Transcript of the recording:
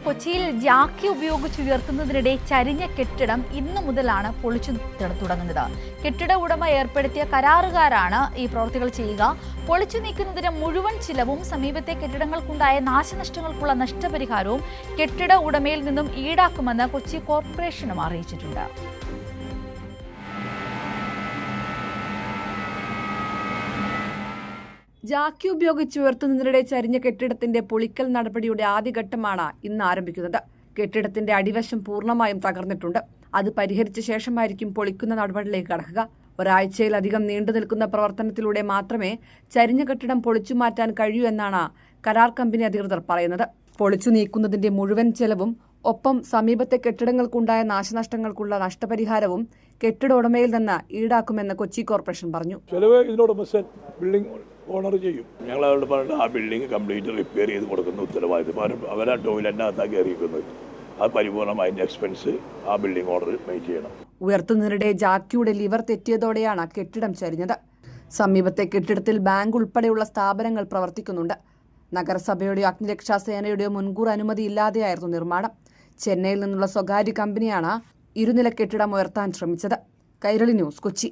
കൊച്ചിയിൽ ജാക്കി ഉപയോഗിച്ചുയർത്തുന്നതിനിടെ ചരിഞ്ഞ കെട്ടിടം ഇന്നു മുതലാണ് പൊളിച്ചു തുടങ്ങുന്നത്. കെട്ടിട ഉടമ ഏർപ്പെടുത്തിയ കരാറുകാരാണ് ഈ പ്രവൃത്തികൾ ചെയ്യുക. പൊളിച്ചു നീക്കുന്നതിന് മുഴുവൻ ചിലവും സമീപത്തെ കെട്ടിടങ്ങൾക്കുണ്ടായ നാശനഷ്ടങ്ങൾക്കുള്ള നഷ്ടപരിഹാരവും കെട്ടിട ഉടമയിൽ നിന്നും ഈടാക്കുമെന്ന് കൊച്ചി കോർപ്പറേഷനും അറിയിച്ചിട്ടുണ്ട്. ജാക്കി ഉപയോഗിച്ചുയർത്തുന്നതിനിടെ ചരിഞ്ഞ കെട്ടിടത്തിന്റെ പൊളിക്കൽ നടപടിയുടെ ആദ്യഘട്ടമാണ് ഇന്ന് ആരംഭിക്കുന്നത്. കെട്ടിടത്തിന്റെ അടിവശം പൂർണ്ണമായും തകർന്നിട്ടുണ്ട്. അത് പരിഹരിച്ച ശേഷമായിരിക്കും പൊളിക്കുന്ന നടപടിയിലേക്ക് കടക്കുക. ഒരാഴ്ചയിലധികം നീണ്ടു നിൽക്കുന്ന പ്രവർത്തനത്തിലൂടെ മാത്രമേ ചരിഞ്ഞ കെട്ടിടം പൊളിച്ചു മാറ്റാൻ കഴിയൂ എന്നാണ് കരാർ കമ്പനി അധികൃതർ പറയുന്നത്. പൊളിച്ചു നീക്കുന്നതിന്റെ മുഴുവൻ ചെലവും ഒപ്പം സമീപത്തെ കെട്ടിടങ്ങൾക്കുണ്ടായ നാശനഷ്ടങ്ങൾക്കുള്ള നഷ്ടപരിഹാരവും കെട്ടിട ഉടമയിൽ നിന്ന് ഈടാക്കുമെന്ന് കൊച്ചി കോർപ്പറേഷൻ പറഞ്ഞു. ഓണർ ചെയ്യും. ഞങ്ങൾ അവരോട് പറഞ്ഞിട്ട് ആ ബിൽഡിംഗ് കംപ്ലീറ്റ് റിപ്പയർ ചെയ്ത് കൊടുക്കുന്ന ഉത്തരവാദിത്വം അവരാ ടോയ്ലറ്റിനകത്താണ് കയറിയിരിക്കുന്നത്. അത് പരിപൂർണ്ണം അതിന്റെ എക്സ്പെൻസ് ആ ബിൽഡിംഗ് ഓണർ പേ ചെയ്യണം. ഉയർത്തുന്നതിനിടെ ജാക്കിയുടെ ലിവർ തെറ്റിയതോടെയാണ് കെട്ടിടം ചരിഞ്ഞത്. സമീപത്തെ കെട്ടിടത്തിൽ ബാങ്ക് ഉൾപ്പെടെയുള്ള സ്ഥാപനങ്ങൾ പ്രവർത്തിക്കുന്നുണ്ട്. നഗരസഭയുടെയോ അഗ്നിരക്ഷാസേനയുടെയോ മുൻകൂർ അനുമതിയില്ലാതെയായിരുന്നു നിർമ്മാണം. ചെന്നൈയിൽ നിന്നുള്ള സ്വകാര്യ കമ്പനിയാണ് ഇരുനില കെട്ടിടം ഉയർത്താൻ ശ്രമിച്ചത്. കൈരളി ന്യൂസ്, കൊച്ചി.